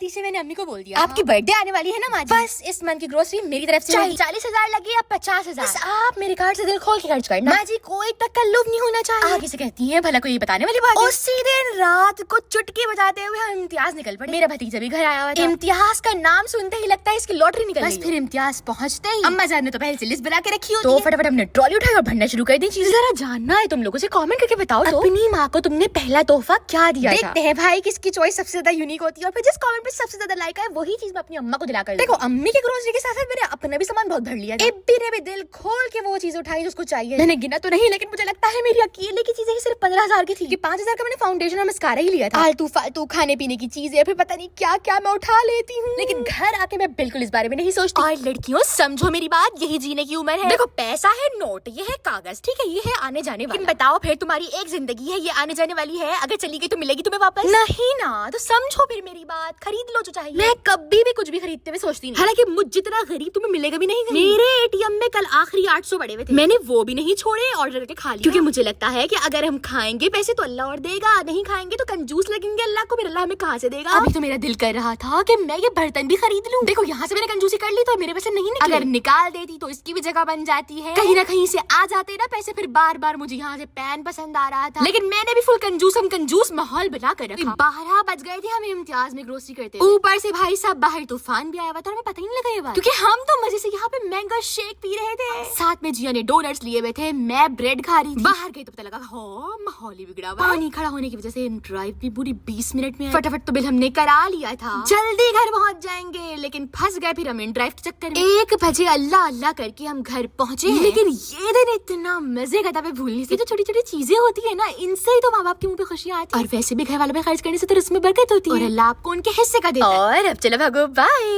गलती से मैंने अम्मी को बोल दिया आपकी बर्थडे आने वाली है ना माँ जी? बस इस मंथ की ग्रोसरी मेरी तरफ से 40,000 लगी अब 50,000। बस आप मेरे कार्ड से दिल खोल के खर्च करना। माँ जी कोई तकल्लुफ नहीं होना चाहिए। आगे से कहती है भला कोई बताने वाली बात है। उसी दिन रात को चुटकी बजाते हुए हम इम्तियाज निकल पड़े। मेरा भतीजा भी घर आया हुआ था। इम्तियाज का नाम सुनते ही लगता है इसकी लॉटरी निकल बस गई। फिर इम्तियाज पहुंचते ही अम्मा जान ने तो पहले से लिस्ट बना के रखी होती तो है। फटाफट हमने ट्रॉली उठाई और भरना शुरू कर दी चीजें। जरा जानना है तुम लोगों से, कमेंट करके बताओ तो अपनी माँ को तुमने पहला तोहफा क्या दिया था? देखते हैं भाई किसकी चॉइस सबसे ज्यादा यूनिक होती है और फिर जिस कमेंट पे सबसे ज्यादा लाइक आए वही चीज मैं अपनी अम्मा को दिलाकर देखो। अम्मी की ग्रोसरी के साथ साथ मैंने अपना भी सामान बहुत भर लिया। इब्बी ने भी दिल खोल के वो चीज उठाई जो उसको चाहिए। मैंने गिना तो नहीं लेकिन मुझे लगता है मेरी अकेले की चीजें ही सिर्फ 15,000 की थी। 5,000 का मैंने फाउंडेशन और मस्कारा ही लिया था। फालतू फालतू खाने पीने की चीजें फिर पता नहीं क्या क्या मैं उठा लेती हूँ, लेकिन घर आके मैं बिल्कुल इस बारे में नहीं सोचती। और लड़कियों समझो मेरी बात, यही जीने की उम्र है। देखो पैसा है नोट, ये है कागज, ठीक है, ये है आने जाने वाला। बताओ फिर तुम्हारी एक जिंदगी है, ये आने जाने वाली है, अगर चली गई तो मिलेगी तुम्हें वापस? नहीं ना, तो समझो फिर मेरी बात, खरीद लो जो चाहिए। मैं कभी भी कुछ भी खरीदते हुए सोचती नहीं। हालांकि मुझ जितना गरीब तुम्हें मिलेगा भी नहीं। मेरे एटीएम में कल आखिरी 800 पड़े हुए थे, मैंने वो भी नहीं छोड़े, ऑर्डर करके खा लिया। क्योंकि मुझे लगता है कि अगर हम खाएंगे पैसे तो अल्लाह और देगा, नहीं खाएंगे तो कंजूस लगेंगे अल्लाह को, फिर अल्लाह हमें कहाँ से देगा। अभी तो मेरा दिल कर रहा था कि मैं ये बर्तन भी खरीद लूं। देखो यहाँ से मैंने कंजूसी कर ली तो मेरे पैसे नहीं निकले। अगर निकाल देती तो इसकी भी जगह बन जाती है। कहीं ना कहीं से आ जाते ना पैसे, फिर बार बार मुझे यहाँ से पैन पसंद आ रहा था, लेकिन मैंने भी फुल कंजूस माहौल बना कर रखा। 12 बज गए थे हमें इम्तियाज में ग्रोसरी करते। ऊपर से भाई साहब बाहर तूफान भी आया हुआ था और हमें पता ही नहीं लगा ये बात, क्योंकि हम तो मजे से यहाँ पे मैंगो शेक पी रहे थे। साथ में जिया ने डोनट्स लिए हुए थे, मैं ब्रेड खा रही थी। बाहर गई तो पता लगा हो माहौल ही बिगड़ा हुआ। पानी खड़ा होने की वजह से ड्राइव भी पूरी 20 मिनट में। फटाफट तो बिल हमने करा लिया था, जल्दी घर पहुंच जाएंगे, लेकिन फंस गए फिर हम इन ड्राइव के चक्कर में। 1 बजे अल्लाह अल्लाह करके हम घर पहुंचे हैं। लेकिन ये दिन इतना मजे का था, मैं भूल नहीं सकती। जो छोटी छोटी चीजें होती है ना, इनसे ही तो माँ बाप के मुंह पे खुशियां आती है। और वैसे भी घर वालों पे खर्च करने से तो इसमें बरकत होती है और अल्लाह आपको उनके हिस्से का देता है। और अब चलो भागो, बाय।